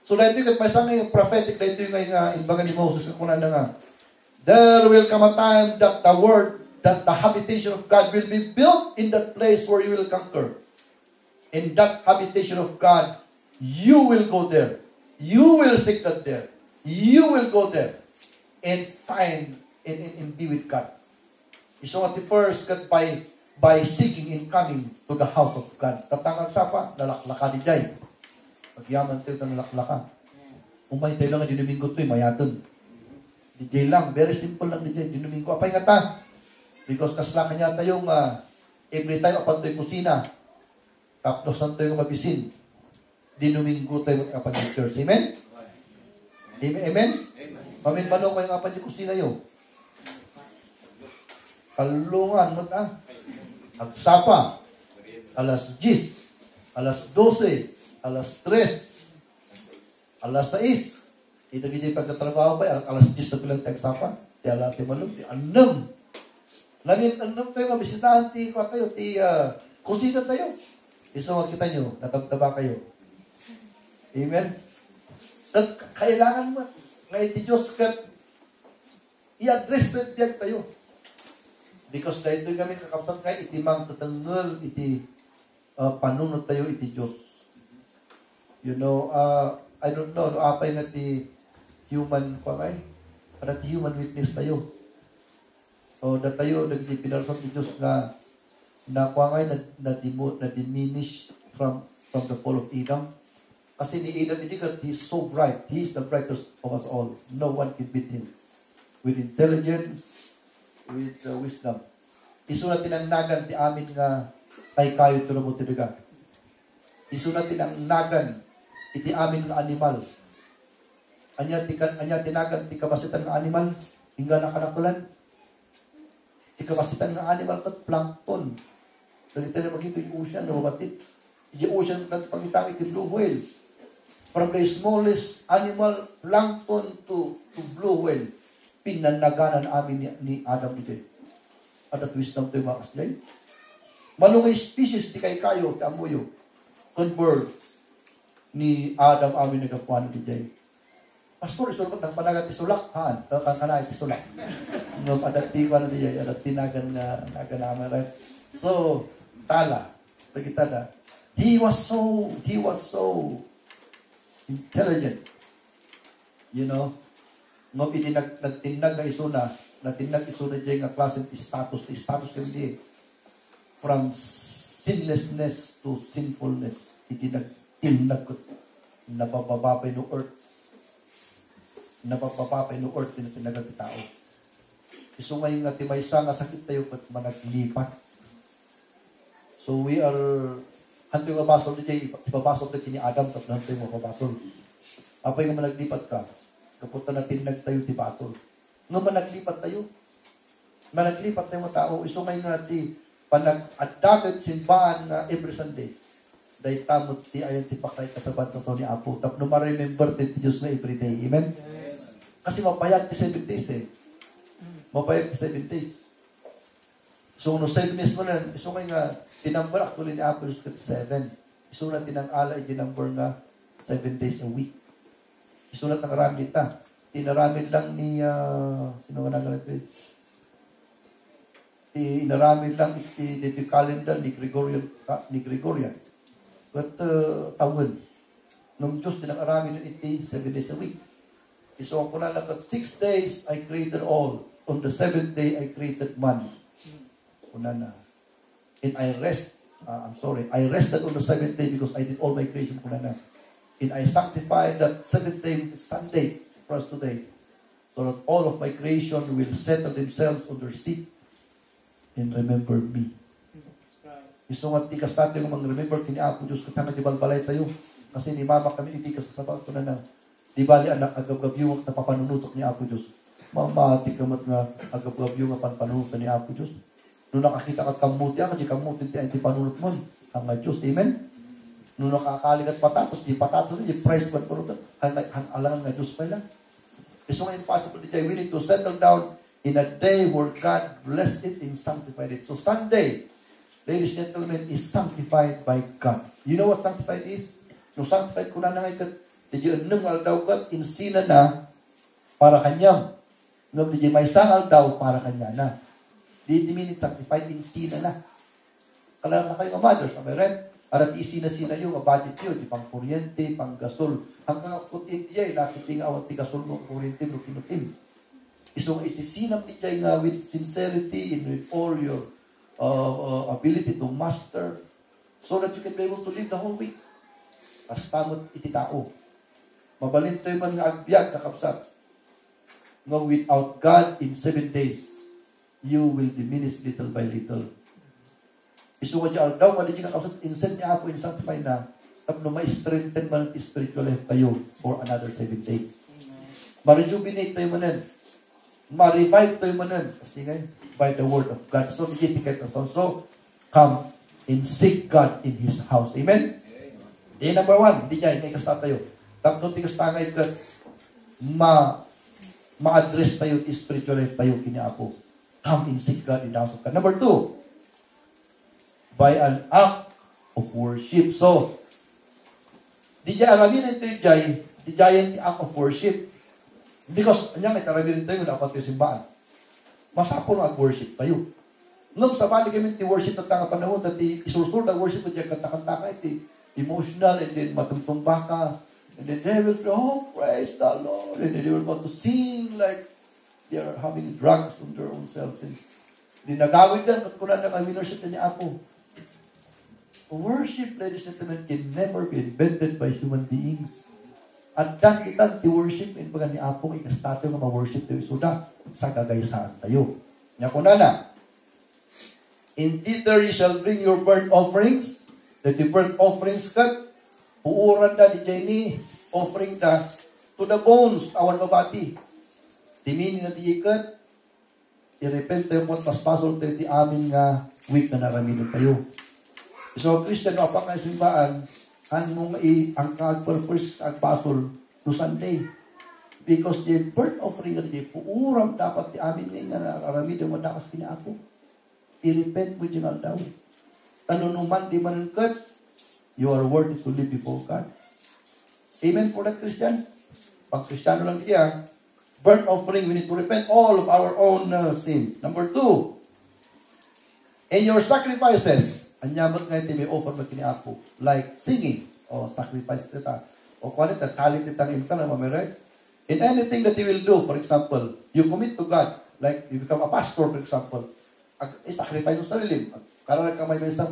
So, dahil ito yung may isang prophetic, dahil ito yung inbaga ni Moses, kunan na nga, there will come a time that the habitation of God will be built in that place where you will conquer. In that habitation of God, you will go there. You will stick that there. You will go there and find and be with God. So at the first, God, by seeking and coming to the house of God. Tatangag sapa, nalaklaka di jay. Pagyaman tayo, nalaklaka. Umay tayo lang, dinuminggo ito, mayaton. Di jay lang, very simple lang di jay. Dinuminggo, apay nga ta. Because kaslaka niya tayong every time apan tayo kusina. Tapos na tayo mabisin. Dinuminggo tayo apan yung church. Amen? Amen? Amen ba no kayo apan yung kusina yun? Kalungan mo ta. Agsapa. Alas 10. Alas 12. Alas 3. Alas 6. Ito gini pagkatrabaho ba? Alas 10 na pilang tagsapa. Ti ala ti malong. Ti anam. Lamin anam tayo nga bisitahan ti kwa tayo. Ti kusina tayo. Iso kita nyo. Natabtaba kayo. Amen? At kailangan mo. Ngayon ti Diyos kat i-address na diyan tayo. Because dahil doon kami kakapsat kayo, iti mang tatanggal, iti panunod tayo, iti Diyos. You know, I don't know, apay na ti human, para ti human witness tayo. O na tayo, nagpinarasot ti Diyos na na diminish from the fall of Adam. Kasi ni Adam, he is so bright. He is the brightest of us all. No one can beat him. With intelligence, with wisdom. Isu na tinangnagan ti amin nga ay kayo turamo tinaga. Isu na tinangnagan iti amin nga animal. Anya tinagan ti kapasitan nga animal hingga nakanakulan. Ti kapasitan nga animal kat plankton. Dagiti na makita yung ocean na mabatit. Yung ocean kat pangitang iti blue whale. From the smallest animal, plankton to blue whale, pinanaganan amin ni Adam ito. At wisdom tayo mga kaslay. Malungay species, di kayo, tamuyo. Convert ni Adam amin nagapuan ni Jay. Pastor, isulot ang panagat isulak. Haan, kang kanay isulak. No, adati ko na niya, adati nagan naman, right? So, tala. Pagkita na. He was so intelligent. You know, no pili nagtinag nga isuna, natinag isuna dyan nga klase status hindi. From sinlessness to sinfulness, iti nagtinag ko, nabababapay no earth. Nabababapay no earth, tinatinagan ti tao. Iso ngayon nga timaysa nga sakit tayo pat managlipat. So we are hanto yung mabasol di jay, ipabasol di ni Adam, tapos hanto yung mabasol. Apay nga managlipat ka, kapunta natin nagtayo ti basol. Nga managlipat tayo. Managlipat tayo mga tao. Iso ngayon nga ti, panag-adagat simbahan na every Sunday. Dahil tamot ti ayan ti pakay kasabat sa ni Apo. Tapos no ma-remember ti Diyos na everyday. Amen? Yes. Kasi mapayag ti 7 days eh. Mapayag ti 7 days. So no 7 days mo na, iso ngayon nga, tinumber actually ni Apo Diyos kat 7. Isulat tinang-ala, i-number nga 7 days a week. Isulat ng ramid ta. Tinaramid lang ni, sino nga nang ganito inarami lang iti calendar ni Gregorian. But taon. Nung Diyos tinang-arami nun iti 7 days a week. So ako na lang, 6 days I created all. On the 7th day I created man. Una na. And I rested on the 7th day because I did all my creation. Una na. And I sanctified that 7th day, which is Sunday, for us today. So that all of my creation will settle themselves on their seat and remember me. Gusto nga tikas natin kung mag-remember kini Apo Diyos katang balbalay tayo. Kasi ni Mama kami itikas sa sabaw ko na nang di bali anak agab-gabyong at napapanunutok ni Apo Diyos. Mamati kamat nga agab-gabyong at panunutok ni Apo Diyos. Nung nakakita ka kamuti, kasi kamuti ti panunot mo. Ang Diyos, amen? Nung nakakaligat patatos, di patatos, di price ba panunutok. Alangan nga Diyos pa lang. Gusto nga impossible di we need to settle down in a day where God blessed it and sanctified it. So Sunday, ladies and gentlemen, is sanctified by God. You know what sanctified is? Nung sanctified ko na ngay kat, di nung aldaw kat, insina na para kanyang. Nung di may sangal daw para kanya na. Di minute sanctified, insina na. Kala na kayo mothers, am I right? Arat isina-sina yung budget yun, di pang kuryente, pang gasol. Hanggang kutin diya, nakiting awat ti gasol mo, kuryente mo, kinutin. Isong isisinam di diya nga with sincerity and with all your ability to master so that you can be able to live the whole week. As tamot iti tao. Mabalintoy man nga agbyag kakapsat. Nga without God in 7 days, you will diminish little by little. Isu nga diya daw, mali diya kakapsat, insent niya Apo, in sanctify na, tapno ma-strengthen man ang spiritual life tayo for another 7 days. Ma-rejuvenate tayo manan. Ma-revive tayo manan. Kasi nga, by the word of God. So, nagitikat na so, come and seek God in His house. Amen? Day number 1, di dyan, may kasta tayo. Tapno, tigas tangay ka, ma-address tayo, spiritual life tayo, kiniapo. Come and seek God in the house of God. Number 2, by an act of worship. So, di dyan, aramin ito yung jay, di dyan yung act of worship. Because, anyang itaramin tayo, dapat yung simbahan. Masapon ang worship tayo. Nung sa bali kami ti worship na tanga panahon, dati isursul na worship na dyan kanta-kanta iti emotional, and then matungtong baka, and then they will say, oh, praise the Lord, and then they will want to sing like they are having drugs on their own self. And dinagawid yan, at kuna na kami worship na ni Apo. Worship, ladies and gentlemen, can never be invented by human beings. At dahil kita ti worship, in baga ni Apo, ikastatyo nga ma-worship tayo, suda, sa gagaysaan tayo. Nga kuna na, in thither you shall bring your burnt offerings, that the burnt offerings kat, puuran da di ni offering da, to the bones, awan mabati. Dimini na di ikat, i-repent tayo mo at paspasol tayo di amin nga week na naraminan tayo. So, Christian, no, apang simbaan, ang kag-purpose, agpasol, no Sunday. Because the burnt offering na di, puuram dapat di amin nga naraminan mo dakas kinaako. I-repent mo dyan daw. Tanunuman di manangkat, you are worthy to live before God. Amen for that, Christian? Pag Kristiyano lang siya, burnt offering, we need to repent all of our own sins. Number 2, in your sacrifices, anyamat nga iti may offer mo kiniapo, like singing, o sacrifice kita, o kung ito, talent kita ng imta na mamiray. In anything that you will do, for example, you commit to God, like you become a pastor, for example, sacrifice mo sarili. Karang kamay may isang,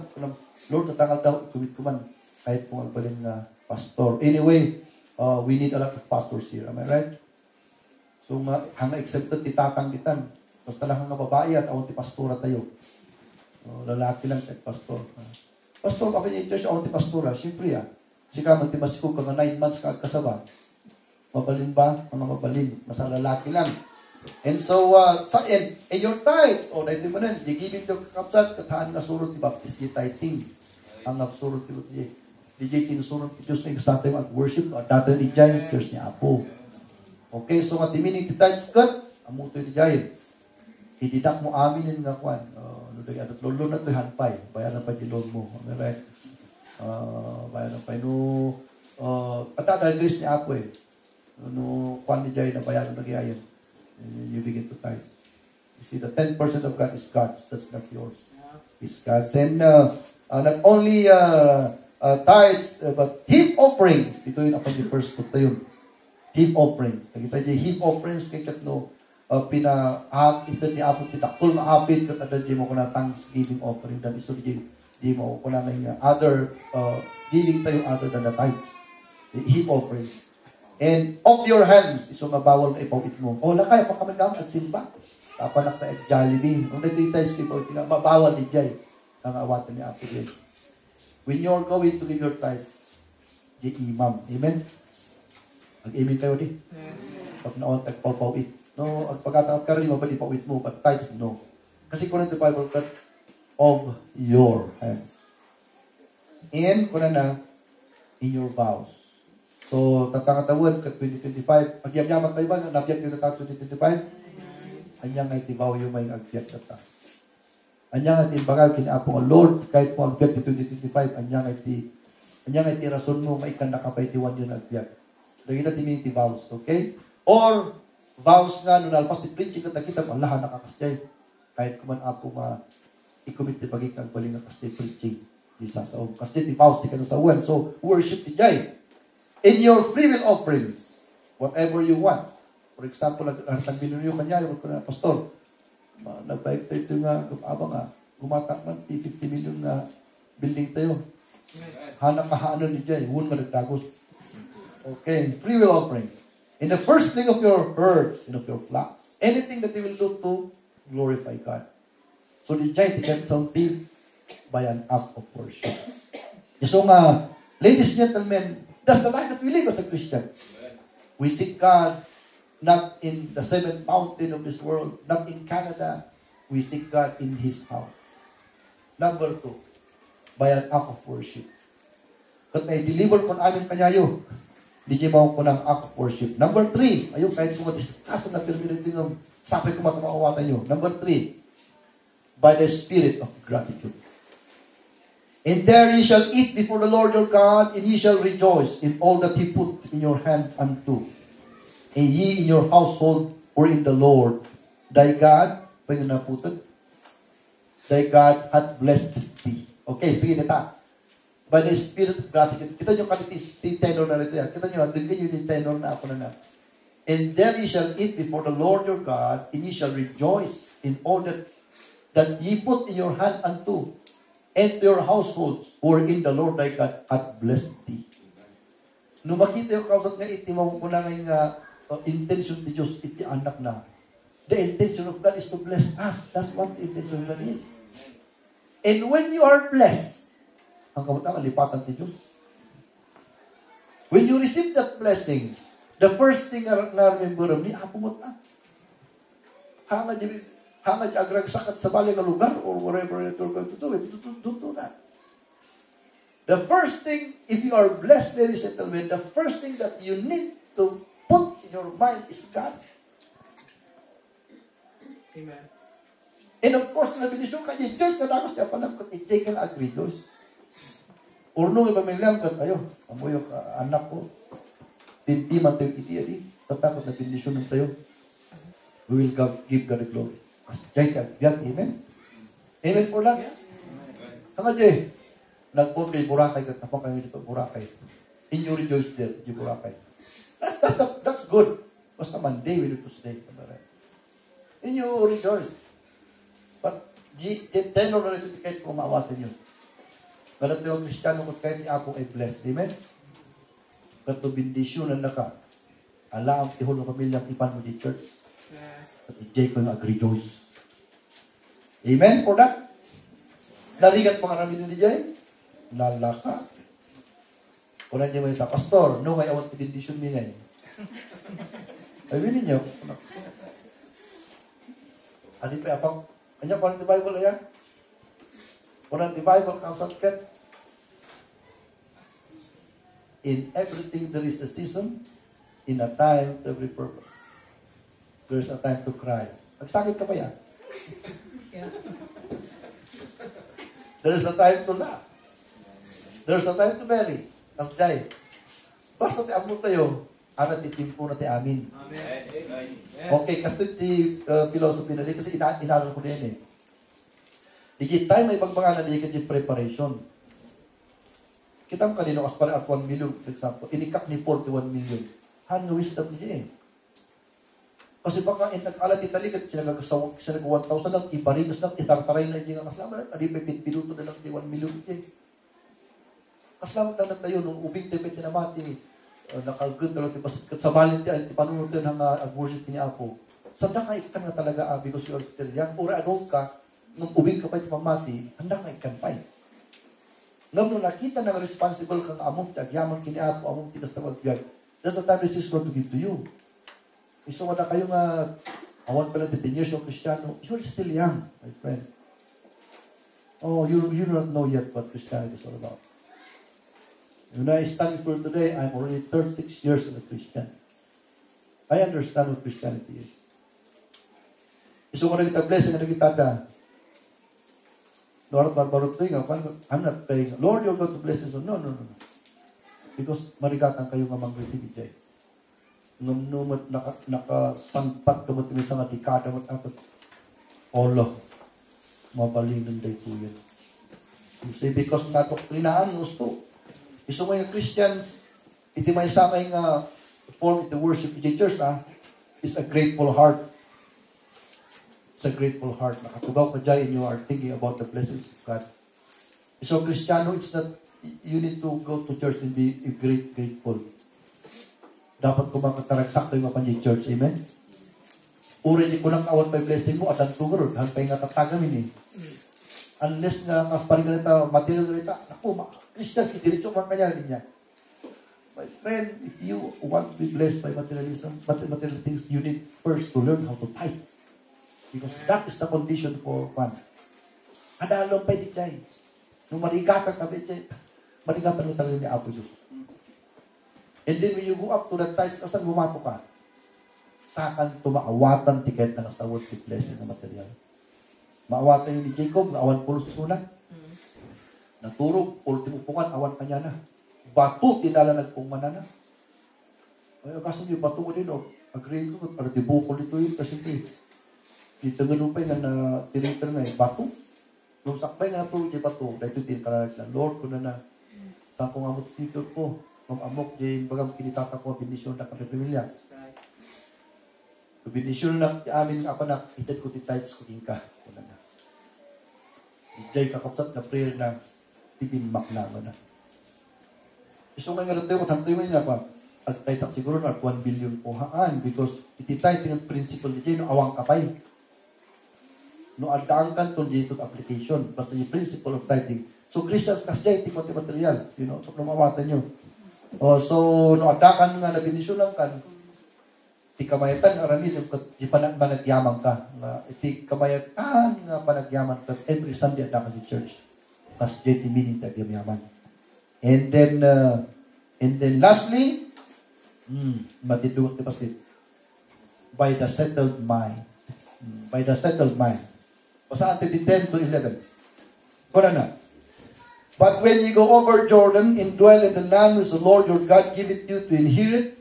Lord, tatangal daw, commit ko man, kahit kung agbalin na pastor. Anyway, we need a lot of pastors here. Am I right? So, hanga accepted ti tatang ditan. Basta lang nga babae at awon ti pastora tayo. Lalaki lang kahit pastor. Pastor, kapag yung church, awon ti pastora. Siyempre, sika man ti masikog ka 9 months kasaba. Mabalin ba? Mga mabalin. Masang lalaki lang. And so, in your tithes, dahil mo nun, di giving to kakapsat, katahan nga surot ti baptist, di tithing. Ang surot ti baptist, di kinusurot ti Diyos na ikastata yung worship, at dati ni Jai, church ni Apo. Okay, so nga timini ti tithes cut, amuto ti Jai. Ididak mo aminin nga kwan. At lolo na ito, hanpay. Bayaran pa di loan mo. Right? Bayaran pa. At dahil Chris ni Apo kwan ni Jai na bayaran na gayayan. You begin to tithe. You see, the 10% of God is God's. That's not yours. It's God's. And not only tithes, but heap offerings. Ito yung upon the first put yun. Heap offerings. Nakita niyo, heap offerings kay katno, ito ni Apo pitakul na apit kat ada di mo ko na thanksgiving offering dan iso di mo ko na may other giving tayo other than the tithes. The heap offerings. And of your hands, iso mabawal na ipawit mo. O lakay, pakamagam at simba. Tapanak na at Jollibee. Kung nagtitay sa ipawit na, mabawal di jay. Ang awatan ni Apo Jay. When you're going to give your tithes, di imam. Amen? Mag-amen kayo di. Pag naon, tagpapawit. No, at pagkataon ka rin, mabali pawit mo, but tithes, no. Kasi kung the Bible, that of your hands. And, kung na, in your vows. So, tatangatawad ka 2025. Agyam-yaman kayo ba? Nabiyag yung natang 2025? Anyang ngay tibaw yung may agbyag na ta. Anyang ngay timbagaw kinaapong ang Lord, kahit mo agbyag yung 2025, anyang ngay ti rason mo, may ikan nakapaytiwan yung agbyag. Lagi na timini ti vows, okay? Or, vows nga, nung nalpas ti preaching at nakita mo, Allah nakakastay. Kahit kuman apo i-commit ti pagig kagbaling na kastay preaching. Di sasaom. Kasi ti vows, ti kanasawan. So, worship ti jay. In your free will offerings, whatever you want. For example, nagbinunyo kanya, yung pastor, nagbayag tayo ito nga, gumatak man, 50 million na building tayo. Hanak kahanan ni Jay, huwag managdagos. Okay, free will offering. In the first thing of your herds and of your flocks, anything that you will do to glorify God. So the Jay, tigan something by an act of worship. So ladies and gentlemen, that's the life that we live as a Christian. We seek God not in the seventh mountain of this world, not in Canada. We seek God in His house. Number 2, by an act of worship. Kat may deliver kon amin kanyayo, di mo ko ng act of worship. Number 3, ayun kahit kung madiscuss na pirminito yung sapay ko matumawatan nyo. Number 3, by the spirit of gratitude. And there ye shall eat before the Lord your God, and ye shall rejoice in all that He put in your hand unto. And ye in your household, or in the Lord, thy God, thy God hath blessed thee. Okay, sige nita. By the spirit of gratitude. Kita nyo kanitis, tenor na rito yan. Kita nyo, tingin nyo yung tenor na ako na. And there ye shall eat before the Lord your God, and ye shall rejoice in all that ye put in your hand unto, and your households, or in the Lord thy God hath blessed thee. Nung makita yung kausap nga iti, mawaguna nga intention ni Diyos, iti anak na. The intention of God is to bless us. That's what the intention of God is. And when you are blessed, ang kamutang alipatan ni Diyos. When you receive that blessing, the first thing na remember ni apumot na. Hanga di agragsakat sa bali nga lugar or wherever you're going to do it, don't do that. The first thing, if you are blessed, ladies and gentlemen, the first thing that you need to put in your mind is God. Amen. And of course, nabinisyon ka niya, church na nakos niya palang kat i-take and agree, or nung ipamilyam kat, ayo, amoy yung anak ko, tintiman tayo iti-adi, tatakot na bindisyon ng tayo, we will give God the glory. As Jay ka, amen? Amen for that? Yes. Saka Jay, nag-pon kay Boracay, kat napang kayo dito, Boracay. In you rejoice there, di Boracay. That's good. Basta Monday, we do Tuesday. In you rejoice. But, tenor na rin kahit kung maawatin yun. Kalat yung Kristiyano kung kahit ni Apo ay blessed. Amen? Kato bindisyon na naka. Ala ang tihon ng pamilyang ipan mo di church. At i-jay ko yung agree-joice. Amen for that? Narigat mga namin ni Jay? Nalaka. Kung nandiyan mo sa pastor, no, may awat bindisyon minay. Ay, winin niyo. Ano pa apang, ano pa ang Bible ayan? Kung ang Bible comes kat, in everything there is a season, in a time to every purpose. There is a time to cry. Nagsakit ka pa yan? There is a time to laugh. There is a time to marry. As Jai. Basta ti abot tayo, arat itimpo na ti amin. Amen. Okay, kasi ti philosophy na di, kasi inaral ko din eh. Di tayo may pagbangalan di kaya preparation. Kita mo kanino as para at 1 million, for example, inikak ni 41 million. Hano wisdom niya eh. Kasi baka nag-alat italigat, sila nag-1,000 lang, ibarigos lang, itartaray na yung kaslaman, adi may pinuto na lang di 1 million niya. Kaslaman na tayo, nung ubing tipit na mati, nakagod na lang, sa balin tiyan, ipanunod yun ang worship ni Apo. Sanda ka ikan nga talaga, because you are still young, ura adult ka, nung ubing ka pa iti mamati, handa ka ikan pa eh. Nung nakita na responsible kang among agyaman kini Apo, among tigas na magbiyag, that's the time this is going to give to you. So, wala kayo nga, awan pala 10 years of Kristiyano, you're still young, my friend. Oh, you don't know yet what Christianity is all about. When I stand for today, I'm already 36 years as a Christian. I understand what Christianity is. So, kung nagkita blessing, nagkita na, Lord, barbarot to yung, I'm not praying, Lord, you're going to bless us. No. Because marigatan kayo nga mag-receive it. Numat nakasangpat ka mo sa nga dekada mo apat. Olo, mabalinan day po yan. You see, because natokrinaan gusto. Iso mga Christians, iti may samay nga form the worship of the church, is a grateful heart. It's a grateful heart. Nakatugaw ka dyan and you are thinking about the blessings of God. So, Kristiyano, it's not, you need to go to church and be grateful. Dapat ko makataraksak yung mga church. Amen? Uri di ko lang awan pa blessing mo at ang tugurod. Hantay nga tatagamin eh. Unless nga mas paring ganita, material ganita, naku, Christians, idiritso mga kanya niya. My friend, if you want to be blessed by materialism, material things, you need first to learn how to tithe. Because that is the condition for one. Adalong pa di dyan. Nung marigatan kami dyan, marigatan mo talaga ni Apo Diyos. And then when you go up to that tithe, kasi bumato ka, sakan tumaawatan tiket na nasa worth with blessing na material. Maawatan yung ni Jacob, naawan pulos sa sunan. Naturog, ultimo pungan, awan kanya na. Bato, tinala nagpungmana na. Ay, kasi yung bato ko din, agree ko, para dibukol dito yun, kasi dito ganupay nga na tiniter na bato. Nung sakpay nga natulog yung bato, dahil ito tinitaralag na, Lord, ko na saan ko nga mo future ko, mamamok, yung bagam kinitata ko, bindisyon na kami pamilya. Bindisyon na amin nga apanak, itad ko tithites ko din ka. Kuna na. Ijay kakapsat na prayer na tibinmak naman na. Gusto nga nga tayo, tantoy mo nga pa, at taytak siguro na 1 billion po haan because ititay tinang principle ni Jay, no, awang kapay. No, adaan kan to dito application, basta yung principle of tithing. So, Christians, kasjay, tikot material, so, lumawatan nyo. So, no, adakan nga na bindisyon lang kan, ti kamayatan, aramid, di panagyaman ka. Ti kamayatan nga panagyaman ka, every Sunday adakan di church. Kasjay, ti meaning tagyaman. And then lastly, matidungot ni Pastor, by the settled mind. By the settled mind. Basta natin din 10 to 11. Kuna na. But when you go over Jordan and dwell in the land which the Lord your God giveth you to inherit,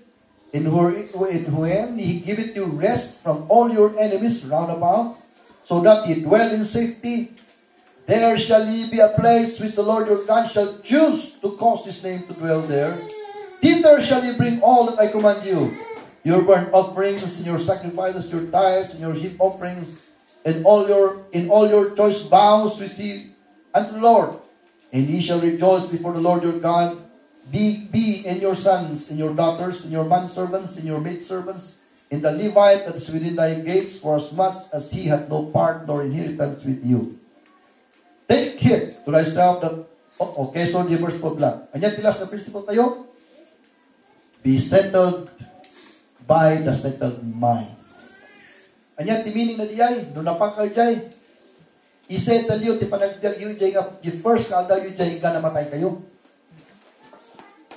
in whom He giveth you rest from all your enemies round about, so that ye dwell in safety, there shall ye be a place which the Lord your God shall choose to cause His name to dwell there. Thither shall ye bring all that I command you, your burnt offerings, and your sacrifices, your tithes, and your heap offerings, and all your choice vows receive unto the Lord. And ye shall rejoice before the Lord your God, be and your sons, and your daughters, and your manservants, and your maidservants, and the Levite that is within thy gates, for as much as he hath no part nor inheritance with you. Take heed to thyself that, okay, so the verse 4 lang. Anyan tilas na principle tayo? Be settled by the settled mind. Anyan ti meaning na diyay, no napakal diyay, isettle yun, ti panagdal yun diyay nga, di first ka aldaw yun diyay, nga namatay kayo.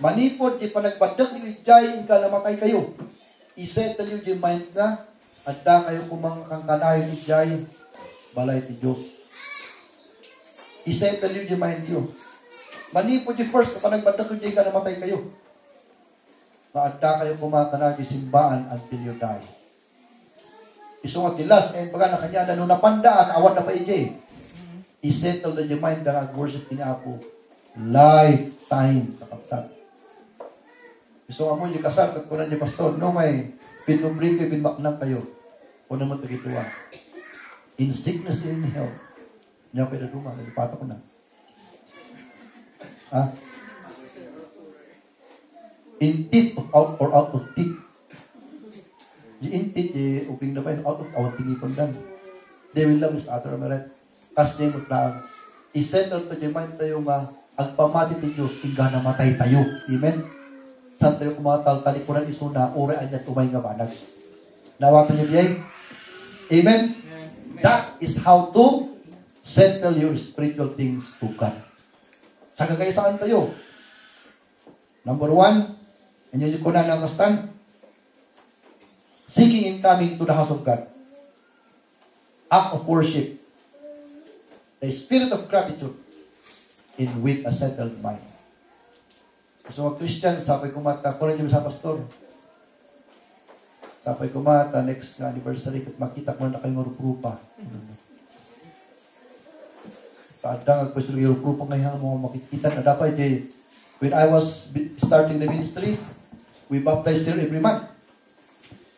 Manipod, di panagbadak yun diyay, nga namatay kayo. Isettle yun diyay mind nga, at da kayo kumang kangkanayon ni diyay, balay ti Diyos. Isettle yun diyay mind yun. Manipod, di first ka panagbadak yun diyay, nga namatay kayo. maadda kayo kumakanagi simbaan until you die. Iso nga tilas, ngayon pagka nakanyada, nung napanda, kaawat na pa ije. I-settle na yung mind na worship ni Apo. Lifetime kakapsat. Iso nga mo yung kasal, kat kunan yung pastor, no may pinubring kayo, pinmaknang kayo. O naman pagituwa. In sickness and in health. Niya kayo na duma, nalipata ko na. Ha? In teeth of out or out of teeth. In teeth, uping na pa yun, out of awang tingipon dan. They will love Mr. Atar Amaret. Kas niya mo taang, isettle to yung mind tayo nga, ang pamati ni Diyos, tingga na matay tayo. Amen? Saan tayo kumatal, talikuran isuna, ure anyat umay nga banag. Nawatan niyo diyan? Amen? That is how to settle your spiritual things to God. Sa kagaysaan tayo. Number 1, and yun ko na nakastan, seeking and coming to the house of God. Act of worship. The spirit of gratitude in with a settled mind. So mga Christian, sapay kumata, kung rin sa pastor, sapay kumata, next anniversary, kat makita ko na kayo maruprupa. Sa adang, agpwesto ng maruprupa ngayon, mga makikita na dapat, when I was starting the ministry, we baptized here every month.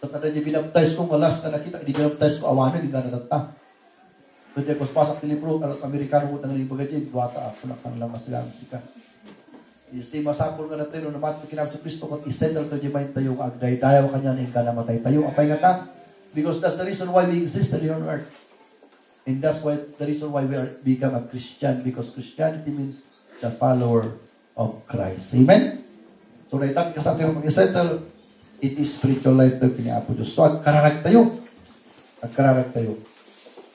At na niya binaptize ko, last na nakita, hindi binaptize ko, awanan, hindi ka natata. Doon niya, pasak ni libro, at Amerikano mo tangan yung bagay, duwata ako na kang lamas sila, musika. Isi masapol nga na tayo, nung naman kinam sa Kristo, kung isettle to jimayin tayo, agday tayo, kanya na yung kanamatay tayo. Apay nga ta, because that's the reason why we exist here on earth. And that's why the reason why we are become a Christian, because Christianity means the follower of Christ. Amen? So, naitan ka sa ating mag-settle, it is spiritual life tayo piniapo Diyos. So, agkararag tayo. Agkararag tayo.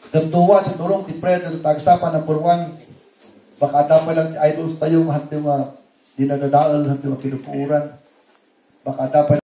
Kantuwa, titurong, ti-prayer, tagsapan, number 1, baka dapat lang idols tayo, mahal tayo dinadadaal, mahal tayo pinupuuran. Baka dapat